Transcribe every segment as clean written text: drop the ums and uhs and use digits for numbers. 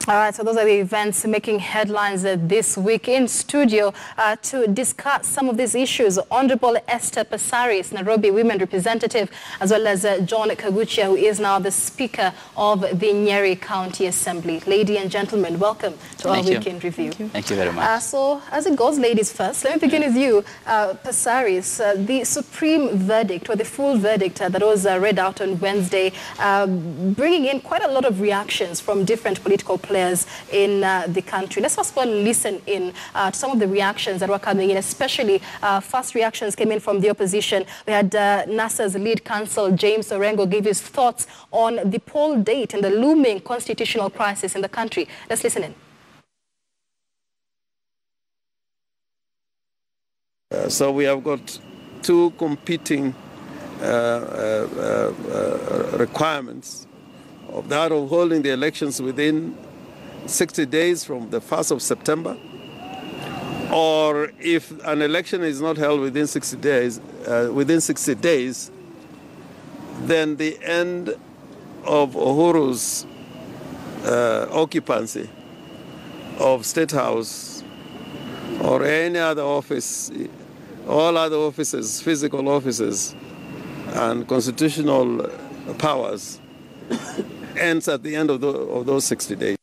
All right, so those are the events making headlines this week. In studio to discuss some of these issues, Honorable Esther Passaris, Nairobi Women Representative, as well as John Kaguchia, who is now the Speaker of the Nyeri County Assembly. Ladies and gentlemen, welcome to our Weekend Review. Thank you very much. So, as it goes, ladies first, let me begin with you, Passaris. The Supreme verdict, or the full verdict that was read out on Wednesday, bringing in quite a lot of reactions from different political players in the country. Let's first of all listen in to some of the reactions that were coming in, especially first reactions came in from the opposition. We had NASA's lead counsel, James Orengo, give his thoughts on the poll date and the looming constitutional crisis in the country. Let's listen in. So we have got two competing requirements of that of holding the elections within 60 days from the 1st of September, or if an election is not held within 60 days, then the end of Uhuru's occupancy of State House or any other office, all other offices, physical offices and constitutional powers ends at the end of those 60 days.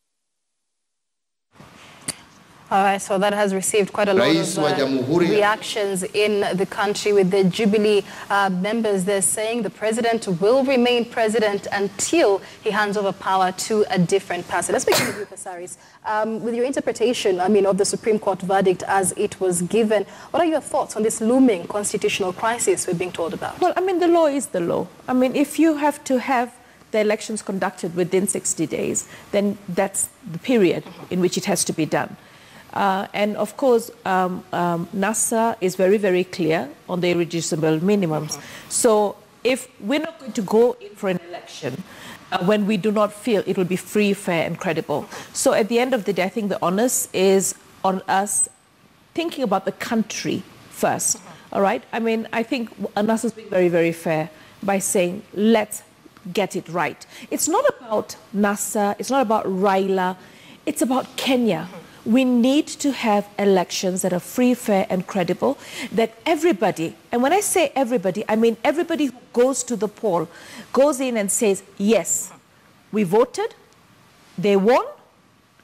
All right, so that has received quite a lot of reactions in the country, with the Jubilee members there saying the president will remain president until he hands over power to a different person. Let's begin with you, Passaris. With your interpretation, of the Supreme Court verdict as it was given, what are your thoughts on this looming constitutional crisis we're being told about? Well, the law is the law. If you have to have the elections conducted within 60 days, then that's the period in which it has to be done. And of course, NASA is very, very clear on the irreducible minimums. So if we're not going to go in for an election when we do not feel it will be free, fair and credible. So at the end of the day, I think the onus is on us thinking about the country first. All right? I think NASA is being very, very fair by saying, let's get it right. It's not about NASA, it's not about Raila, it's about Kenya. We need to have elections that are free, fair and credible, that everybody, and when I say everybody, I mean everybody who goes to the poll, goes in and says, yes, we voted, they won,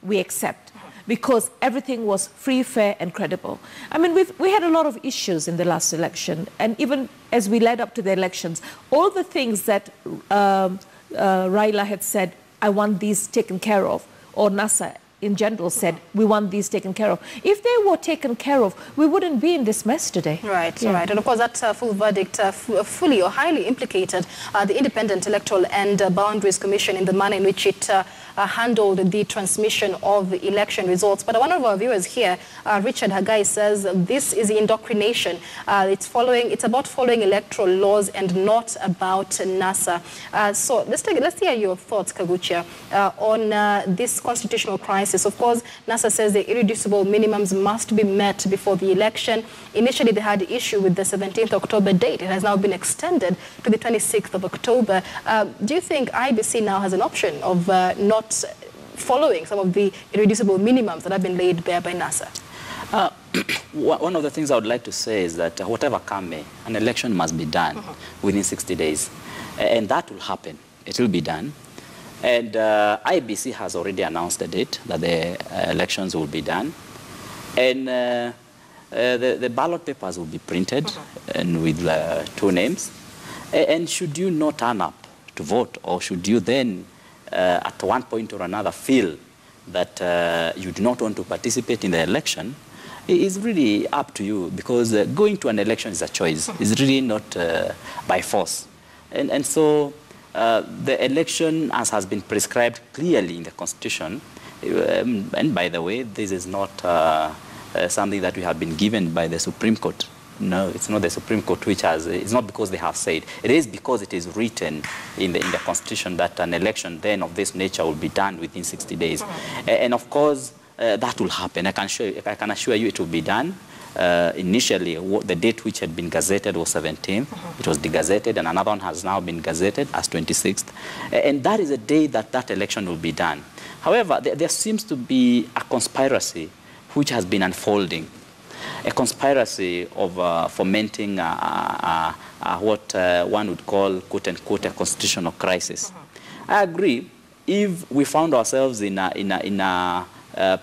we accept, because everything was free, fair and credible. We had a lot of issues in the last election, and even as we led up to the elections, all the things that Raila had said, I want these taken care of, or NASA in general said, we want these taken care of. If they were taken care of, we wouldn't be in this mess today. Right, right. And of course, that full verdict fully or highly implicated the Independent Electoral and Boundaries Commission in the manner in which it handled the transmission of election results. But one of our viewers here, Richard Hagai, says this is indoctrination. It's about following electoral laws and not about NASA. So let's hear your thoughts, Kaguchia, on this constitutional crisis. Of course, NASA says the irreducible minimums must be met before the election. Initially, they had issue with the 17th October date. It has now been extended to the 26th of October. Do you think IBC now has an option of not following some of the irreducible minimums that have been laid bare by NASA? One of the things I would like to say is that whatever come may, an election must be done within 60 days. And that will happen. It will be done. And IBC has already announced the date that the elections will be done. And the ballot papers will be printed and with 2 names. And should you not turn up to vote, or should you then at one point or another feel that you do not want to participate in the election, it is really up to you, because going to an election is a choice. It's really not by force. And so the election, as has been prescribed clearly in the Constitution, and by the way, this is not something that we have been given by the Supreme Court. No, it's not the Supreme Court which has, it's not because they have said. It is because it is written in the Constitution that an election then of this nature will be done within 60 days. And of course, that will happen. I can assure you it will be done. Initially, the date which had been gazetted was 17th. It was degazetted, and another one has now been gazetted as 26th. And that is a day that that election will be done. However, there seems to be a conspiracy which has been unfolding, a conspiracy of fomenting what one would call, quote unquote, a constitutional crisis. I agree. If we found ourselves in a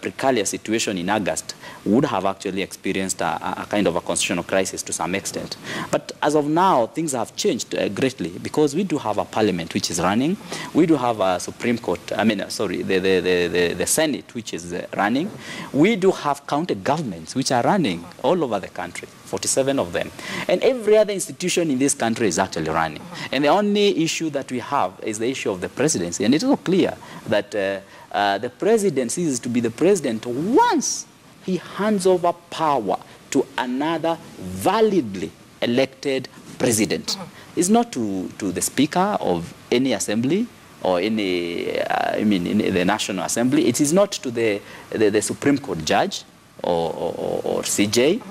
precarious situation in August, we would have actually experienced a kind of a constitutional crisis to some extent. But as of now, things have changed greatly, because we do have a parliament which is running. We do have a Supreme Court, the Senate which is running. We do have county governments which are running all over the country, 47 of them. And every other institution in this country is actually running. And the only issue that we have is the issue of the presidency. And it is so clear that the president ceases to be the president once he hands over power to another validly elected president. It's not to the speaker of any assembly or any, in the National Assembly. It is not to the Supreme Court judge or CJ.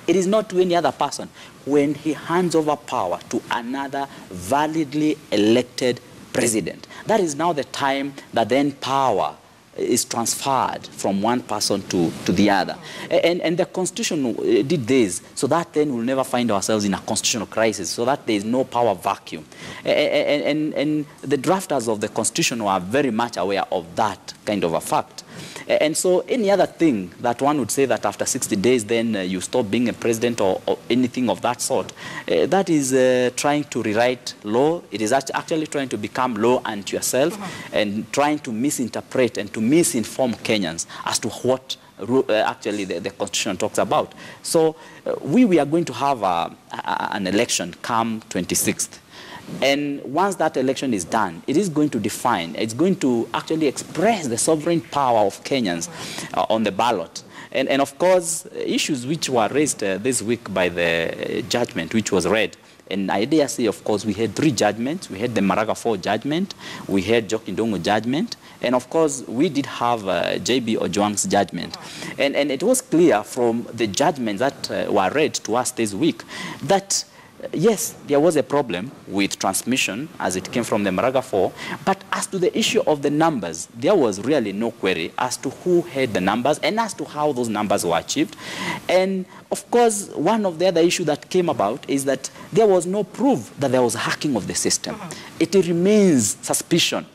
It is not to any other person. When he hands over power to another validly elected president, that is now the time that then power is transferred from one person to the other. And the Constitution did this, so that then we'll never find ourselves in a constitutional crisis, so that there is no power vacuum. And the drafters of the Constitution were very much aware of that kind of a fact. And so any other thing that one would say that after 60 days then you stop being a president or anything of that sort, that is trying to rewrite law. It is actually trying to become law unto yourself and trying to misinterpret and to misinform Kenyans as to what actually the Constitution talks about. So we are going to have an election come 26th. And once that election is done, it is going to define, it's going to actually express the sovereign power of Kenyans on the ballot. And of course, issues which were raised this week by the judgment which was read. And I dare say, of course, we had 3 judgments. We had the Maraga 4 judgment, we had Jokindongo judgment, and of course, we did have J.B. Ojwang's judgment. And it was clear from the judgments that were read to us this week that yes, there was a problem with transmission as it came from the Maraga 4, but as to the issue of the numbers, there was really no query as to who had the numbers and as to how those numbers were achieved. And of course, one of the other issues that came about is that there was no proof that there was hacking of the system. It remains suspicion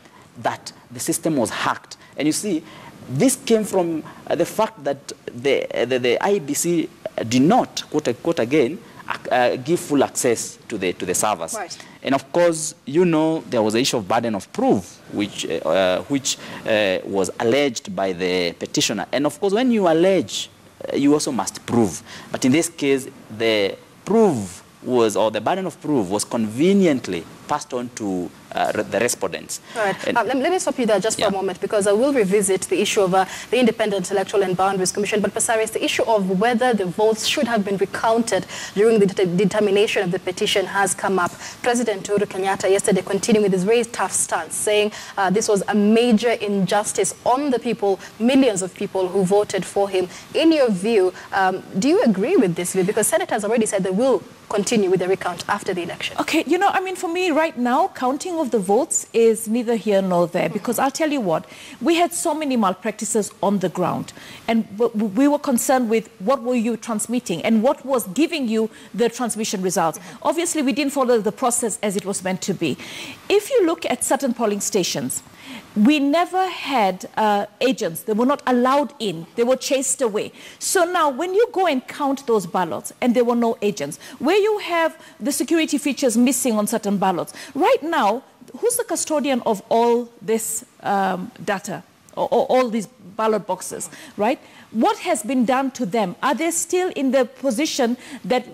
that the system was hacked. And you see, this came from the fact that the IBC did not, quote unquote again, give full access to the servers. Right. And of course, you know, there was an issue of burden of proof, which was alleged by the petitioner. And of course, when you allege, you also must prove. But in this case, the proof was, or the burden of proof was conveniently passed on to the respondents. All right. Let me stop you there just for a moment, because I will revisit the issue of the Independent Electoral and Boundaries Commission. But Pasaris, the issue of whether the votes should have been recounted during the determination of the petition has come up. President Uhuru Kenyatta yesterday continuing with his very tough stance, saying this was a major injustice on the people, millions of people who voted for him. In your view, do you agree with this view? Because senators already said they will continue with the recount after the election. Okay, you know, I mean, for me right now, counting of the votes is neither here nor there, because I'll tell you what, we had so many malpractices on the ground, and we were concerned with what were you transmitting and what was giving you the transmission results. Obviously, we didn't follow the process as it was meant to be. If you look at certain polling stations, we never had agents. They were not allowed in. They were chased away. So now when you go and count those ballots and there were no agents, where you have the security features missing on certain ballots, right now, who's the custodian of all this data, or all these ballot boxes, right? What has been done to them? Are they still in the position that,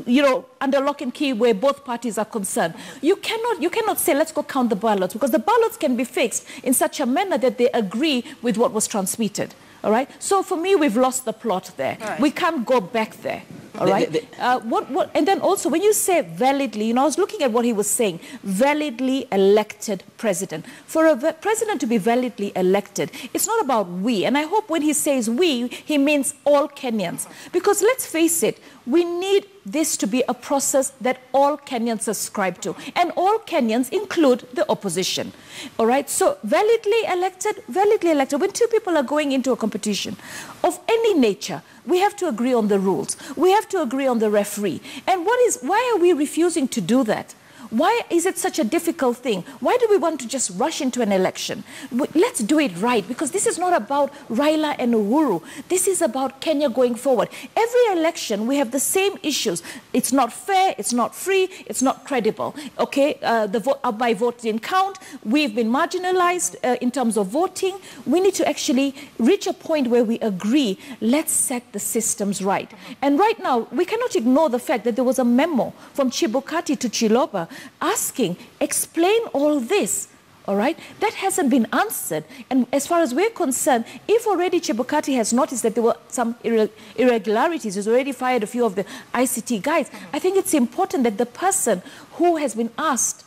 you know, under lock and key where both parties are concerned? You cannot say, let's go count the ballots, because the ballots can be fixed in such a manner that they agree with what was transmitted. All right. So for me, we've lost the plot there. Right. We can't go back there. All right. And then also, when you say validly, you know, I was looking at what he was saying, validly elected president. For a president to be validly elected, it's not about we. And I hope when he says we, he means all Kenyans. Because let's face it, we need this to be a process that all Kenyans subscribe to. And all Kenyans include the opposition. All right? So validly elected, validly elected. When two people are going into a competition of any nature, we have to agree on the rules. We have to agree on the referee. And why are we refusing to do that? Why is it such a difficult thing? Why do we want to just rush into an election? Let's do it right, because this is not about Raila and Uhuru. This is about Kenya going forward. Every election, we have the same issues. It's not fair, it's not free, it's not credible. Okay, my vote didn't count. We've been marginalized in terms of voting. We need to actually reach a point where we agree, let's set the systems right. And right now, we cannot ignore the fact that there was a memo from Chebukati to Chiloba asking, explain all this, all right? That hasn't been answered. And as far as we're concerned, if already Chebukati has noticed that there were some irregularities, he's already fired a few of the ICT guys, I think it's important that the person who has been asked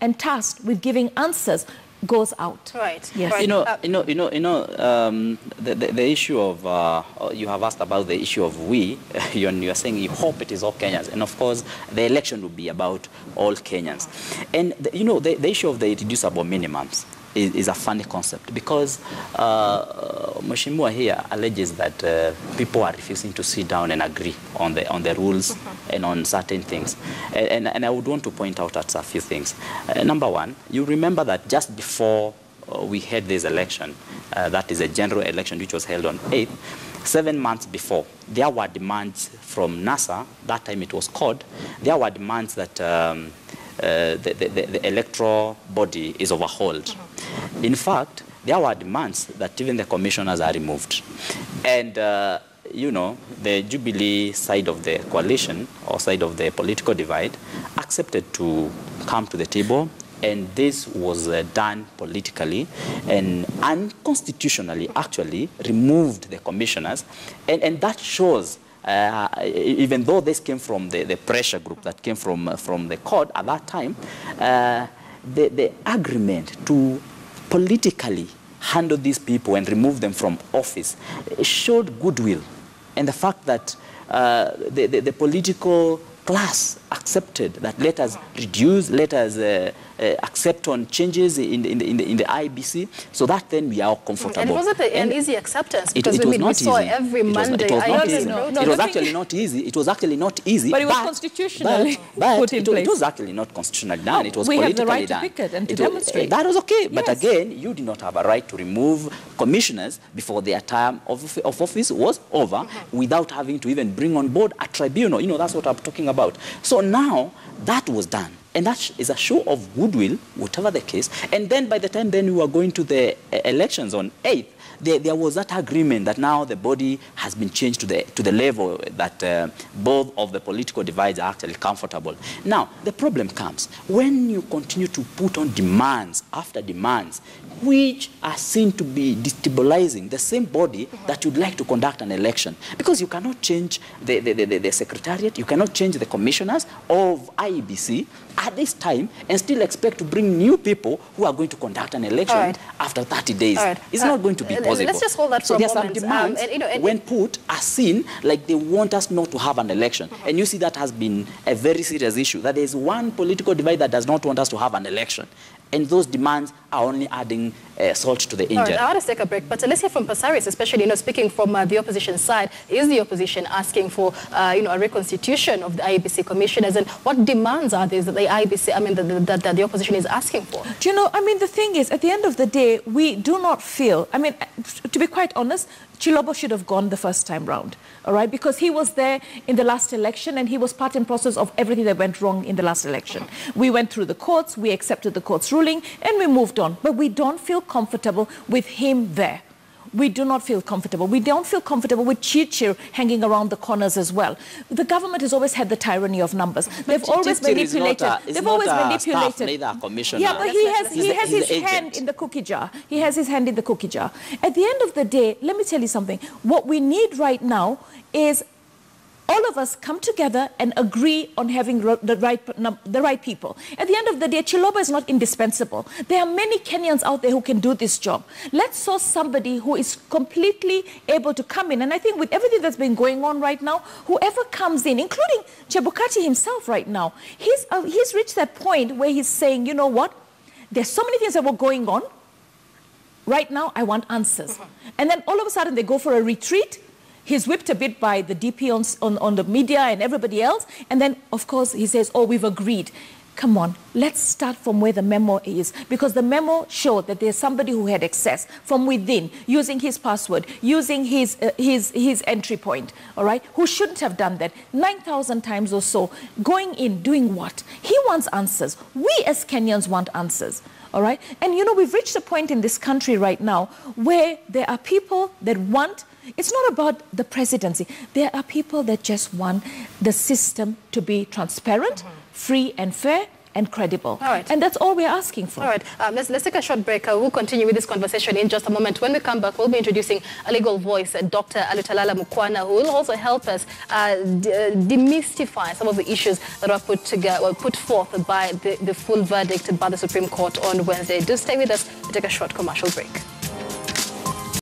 and tasked with giving answers goes out. Right. Yes. Right. The issue of, you have asked about the issue of you're saying you hope it is all Kenyans. And of course, the election will be about all Kenyans. And, the issue of the irreducible minimums is a funny concept, because Mheshimiwa here alleges that people are refusing to sit down and agree on the rules and on certain things. And I would want to point out at a few things. Number one, you remember that just before we had this election, that is a general election which was held on 8th, 7 months before, there were demands from NASA, that time it was COD, there were demands that the electoral body is overhauled. In fact, there were demands that even the commissioners are removed. And, the Jubilee side of the coalition, or side of the political divide, accepted to come to the table, and this was done politically and unconstitutionally, actually removed the commissioners. And that shows, even though this came from the pressure group that came from the court at that time, the agreement to politically handle these people and remove them from office showed goodwill. And the fact that the political class accepted that let us reduce, let us accept on changes in the IBC, so that then we are comfortable. And was it an easy acceptance? Because it was not we saw easy. every Monday. It was not easy. No, it was actually not easy. It was actually not easy. But it was constitutionally put in place. It was actually not constitutionally done. It was we politically have the right done. to picket and to demonstrate. That was okay. Yes. But again, you did not have a right to remove commissioners before their term of office was over without having to even bring on board a tribunal. That's what I'm talking about. So now that was done. And that is a show of goodwill, whatever the case. And then by the time then we were going to the elections on 8th, there was that agreement that now the body has been changed to the level that both of the political divides are actually comfortable. Now, the problem comes when you continue to put on demands after demands, which are seen to be destabilizing the same body that you'd like to conduct an election. Because you cannot change the secretariat, you cannot change the commissioners of IEBC at this time and still expect to bring new people who are going to conduct an election after 30 days. It's not going to be possible. Let's just hold that for a moment. So there are some demands when put are seen like they want us not to have an election. And you see that has been a very serious issue, that there is one political divide that does not want us to have an election. And those demands are only adding salt to the engine. All right, I want to take a break, but let's hear from Pasaris, especially, speaking from the opposition side. Is the opposition asking for, a reconstitution of the IEBC commissioners, and what demands are these that the IEBC, that the opposition is asking for? Do you know, the thing is, at the end of the day, we do not feel, to be quite honest, Chilobo should have gone the first time round, all right? Because he was there in the last election and he was part and process of everything that went wrong in the last election. We went through the courts, we accepted the court's ruling, and we moved on. But we don't feel comfortable with him there. We do not feel comfortable. We don't feel comfortable with Chichir hanging around the corners as well. The government has always had the tyranny of numbers. They've always manipulated. They've always manipulated. Yeah, but he has his hand in the cookie jar. He has his hand in the cookie jar. At the end of the day, let me tell you something. What we need right now is all of us come together and agree on having the right people. At the end of the day, Chiloba is not indispensable. There are many Kenyans out there who can do this job. Let's source somebody who is completely able to come in. And I think with everything that's been going on right now, whoever comes in, including Chebukati himself right now, he's reached that point where he's saying, you know what, there's so many things that were going on. Right now, I want answers. And then all of a sudden, they go for a retreat. He's whipped a bit by the DP on the media and everybody else. And then, of course, he says, oh, we've agreed. Come on, let's start from where the memo is. Because the memo showed that there's somebody who had access from within, using his password, using his entry point, all right? Who shouldn't have done that 9,000 times or so. Going in, doing what? He wants answers. We as Kenyans want answers. All right? And, you know, we've reached a point in this country right now where there are people that want, it's not about the presidency. There are people that just want the system to be transparent, free and fair, and credible. All right. And that's all we're asking for. All right. Let's take a short break. We'll continue with this conversation in just a moment. When we come back, we'll be introducing a legal voice, Dr. Alutalala Mukwana, who will also help us demystify some of the issues that were put forth by the full verdict by the Supreme Court on Wednesday. Do stay with us. We'll take a short commercial break.